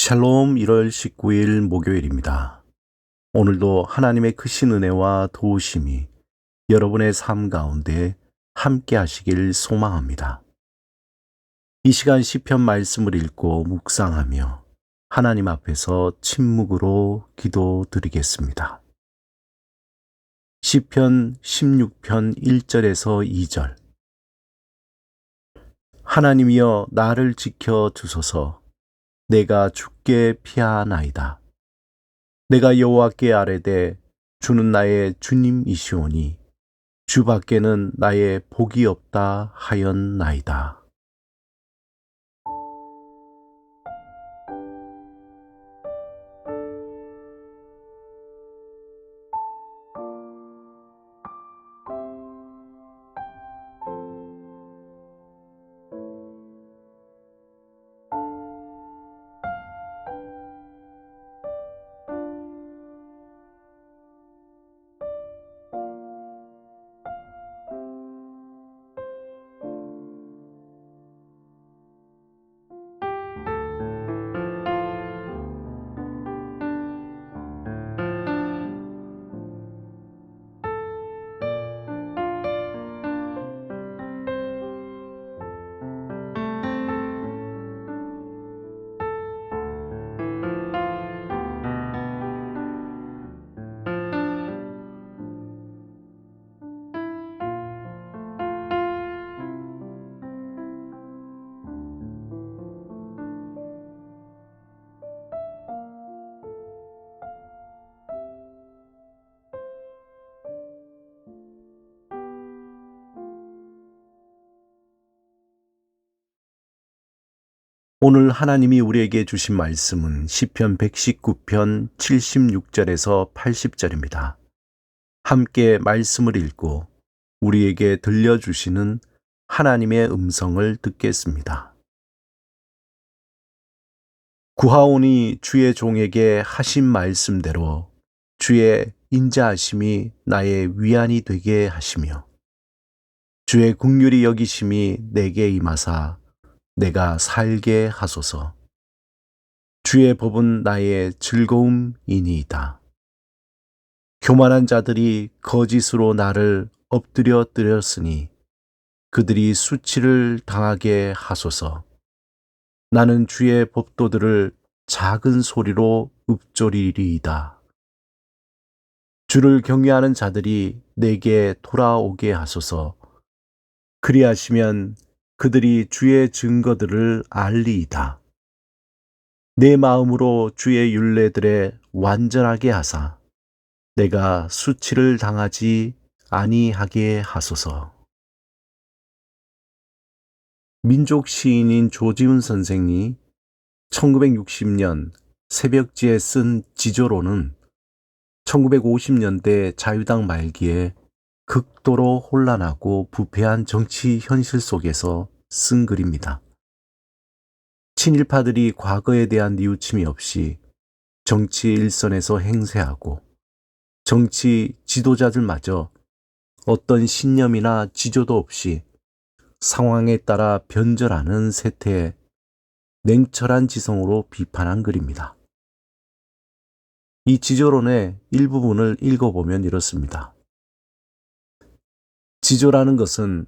샬롬 1월 19일 목요일입니다. 오늘도 하나님의 크신 은혜와 도우심이 여러분의 삶 가운데 함께 하시길 소망합니다. 이 시간 시편 말씀을 읽고 묵상하며 하나님 앞에서 침묵으로 기도드리겠습니다. 시편 16편 1절에서 2절. 하나님이여 나를 지켜 주소서. 내가 주께 피하나이다. 내가 여호와께 아뢰되 주는 나의 주님이시오니 주밖에는 나의 복이 없다 하였나이다. 오늘 하나님이 우리에게 주신 말씀은 시편 119편 76절에서 80절입니다. 함께 말씀을 읽고 우리에게 들려주시는 하나님의 음성을 듣겠습니다. 구하오니 주의 종에게 하신 말씀대로 주의 인자하심이 나의 위안이 되게 하시며 주의 긍휼히 여기심이 내게 임하사 내가 살게 하소서. 주의 법은 나의 즐거움이니이다. 교만한 자들이 거짓으로 나를 엎드려 뜨렸으니 그들이 수치를 당하게 하소서. 나는 주의 법도들을 작은 소리로 읊조리리이다. 주를 경외하는 자들이 내게 돌아오게 하소서. 그리하시면 그들이 주의 증거들을 알리이다. 내 마음으로 주의 율례들에 완전하게 하사 내가 수치를 당하지 아니하게 하소서. 민족 시인인 조지훈 선생이 1960년 새벽지에 쓴 지조로는 1950년대 자유당 말기에 극도로 혼란하고 부패한 정치 현실 속에서 쓴 글입니다. 친일파들이 과거에 대한 뉘우침이 없이 정치 일선에서 행세하고 정치 지도자들마저 어떤 신념이나 지조도 없이 상황에 따라 변절하는 세태에 냉철한 지성으로 비판한 글입니다. 이 지조론의 일부분을 읽어보면 이렇습니다. 지조라는 것은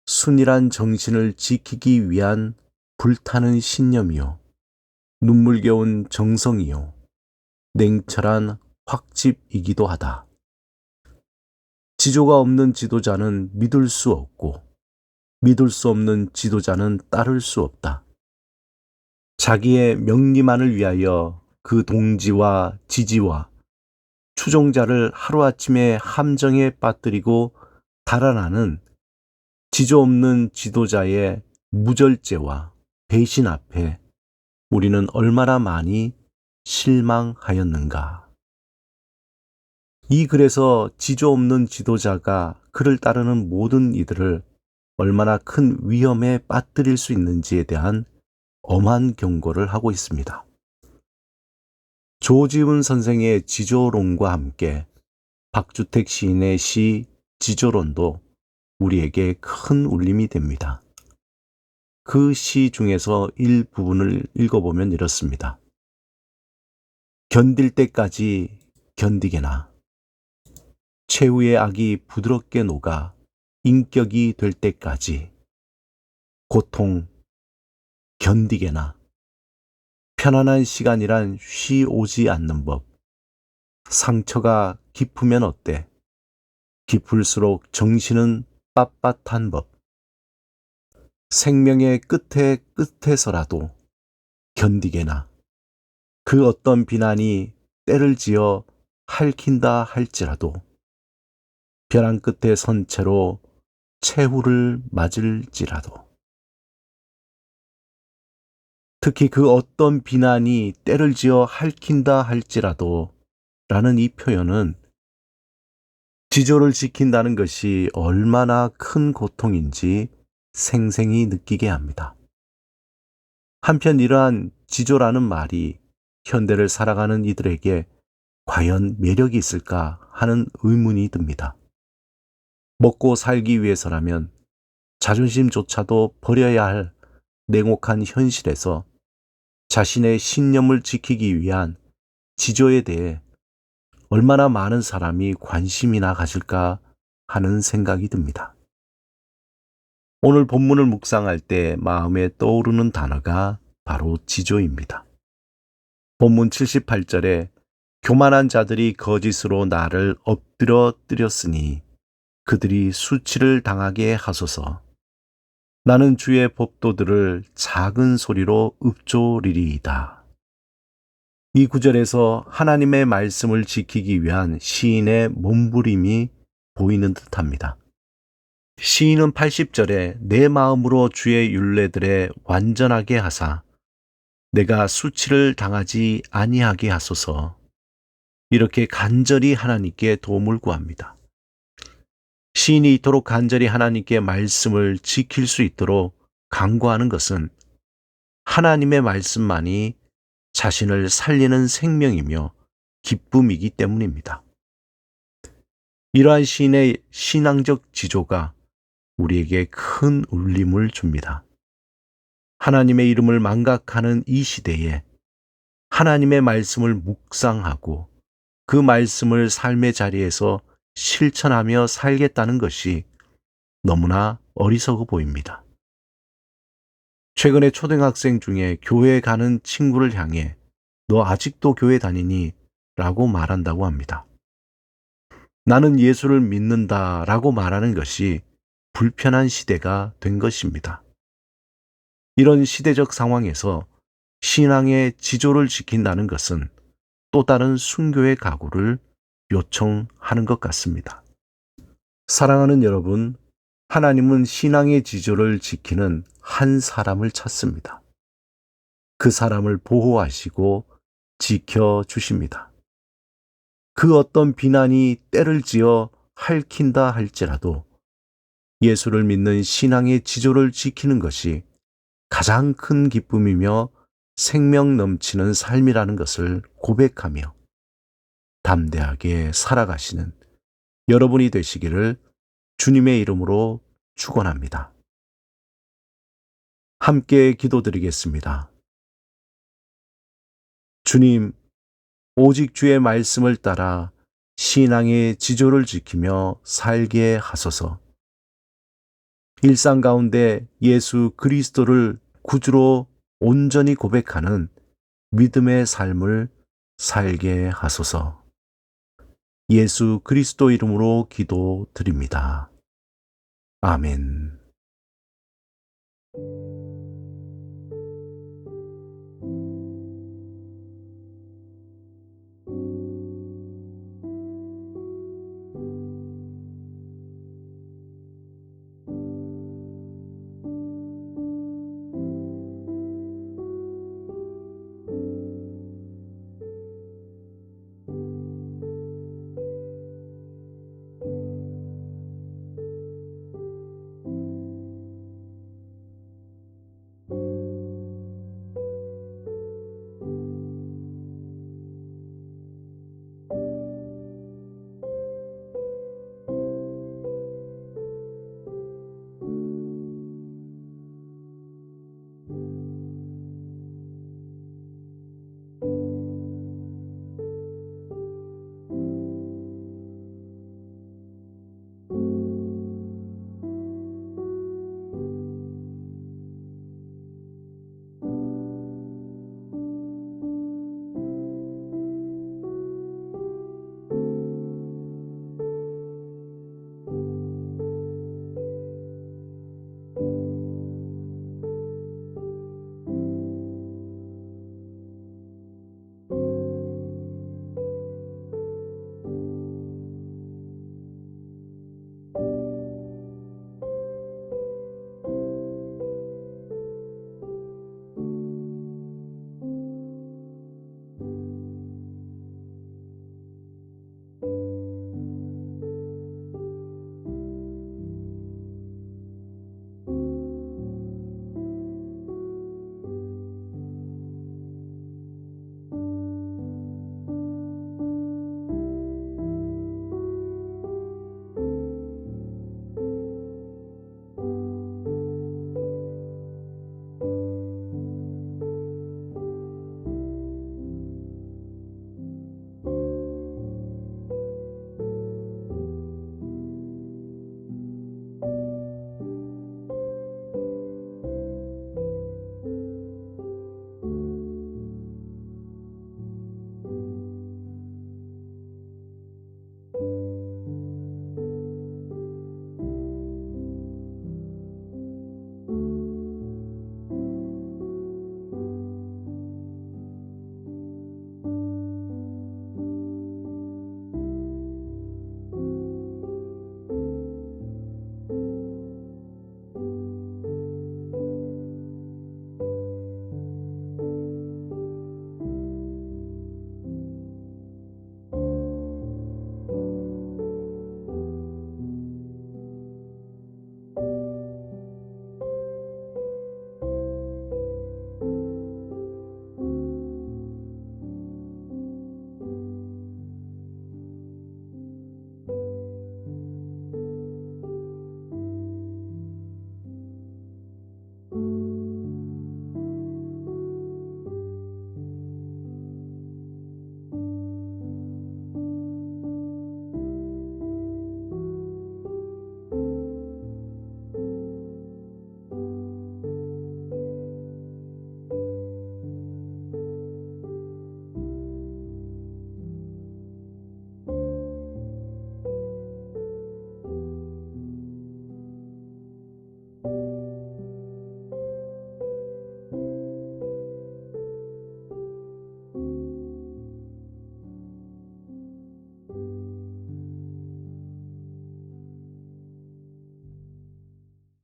순일한 정신을 지키기 위한 불타는 신념이요, 눈물겨운 정성이요, 냉철한 확집이기도 하다. 지조가 없는 지도자는 믿을 수 없고, 믿을 수 없는 지도자는 따를 수 없다. 자기의 명리만을 위하여 그 동지와 지지와 추종자를 하루아침에 함정에 빠뜨리고 달아나는 지조 없는 지도자의 무절제와 배신 앞에 우리는 얼마나 많이 실망하였는가. 이 글에서 지조 없는 지도자가 그를 따르는 모든 이들을 얼마나 큰 위험에 빠뜨릴 수 있는지에 대한 엄한 경고를 하고 있습니다. 조지훈 선생의 지조론과 함께 박주택 시인의 시 지조론도 우리에게 큰 울림이 됩니다. 그 시 중에서 일부분을 읽어보면 이렇습니다. 견딜 때까지 견디게나 최후의 악이 부드럽게 녹아 인격이 될 때까지 고통 견디게나 편안한 시간이란 쉬 오지 않는 법. 상처가 깊으면 어때? 깊을수록 정신은 빳빳한 법. 생명의 끝에서라도 견디게나 그 어떤 비난이 때를 지어 핥힌다 할지라도 벼랑 끝에 선 채로 최후를 맞을지라도 특히 그 어떤 비난이 때를 지어 핥힌다 할지라도 라는 이 표현은 지조를 지킨다는 것이 얼마나 큰 고통인지 생생히 느끼게 합니다. 한편 이러한 지조라는 말이 현대를 살아가는 이들에게 과연 매력이 있을까 하는 의문이 듭니다. 먹고 살기 위해서라면 자존심조차도 버려야 할 냉혹한 현실에서 자신의 신념을 지키기 위한 지조에 대해 얼마나 많은 사람이 관심이나 가질까 하는 생각이 듭니다. 오늘 본문을 묵상할 때 마음에 떠오르는 단어가 바로 지조입니다. 본문 78절에 교만한 자들이 거짓으로 나를 엎드려뜨렸으니 그들이 수치를 당하게 하소서. 나는 주의 법도들을 작은 소리로 읊조리리이다. 이 구절에서 하나님의 말씀을 지키기 위한 시인의 몸부림이 보이는 듯합니다. 시인은 80절에 내 마음으로 주의 율례들에 완전하게 하사 내가 수치를 당하지 아니하게 하소서. 이렇게 간절히 하나님께 도움을 구합니다. 시인이 이토록 간절히 하나님께 말씀을 지킬 수 있도록 간구하는 것은 하나님의 말씀만이 자신을 살리는 생명이며 기쁨이기 때문입니다. 이러한 시인의 신앙적 지조가 우리에게 큰 울림을 줍니다. 하나님의 이름을 망각하는 이 시대에 하나님의 말씀을 묵상하고 그 말씀을 삶의 자리에서 실천하며 살겠다는 것이 너무나 어리석어 보입니다. 최근에 초등학생 중에 교회 가는 친구를 향해 너 아직도 교회 다니니? 라고 말한다고 합니다. 나는 예수를 믿는다 라고 말하는 것이 불편한 시대가 된 것입니다. 이런 시대적 상황에서 신앙의 지조를 지킨다는 것은 또 다른 순교의 각오를 요청하는 것 같습니다. 사랑하는 여러분, 하나님은 신앙의 지조를 지키는 한 사람을 찾습니다. 그 사람을 보호하시고 지켜주십니다. 그 어떤 비난이 때를 지어 핥힌다 할지라도 예수를 믿는 신앙의 지조를 지키는 것이 가장 큰 기쁨이며 생명 넘치는 삶이라는 것을 고백하며 담대하게 살아가시는 여러분이 되시기를 주님의 이름으로 축원합니다. 함께 기도드리겠습니다. 주님, 오직 주의 말씀을 따라 신앙의 지조를 지키며 살게 하소서. 일상 가운데 예수 그리스도를 구주로 온전히 고백하는 믿음의 삶을 살게 하소서. 예수 그리스도 이름으로 기도드립니다. 아멘.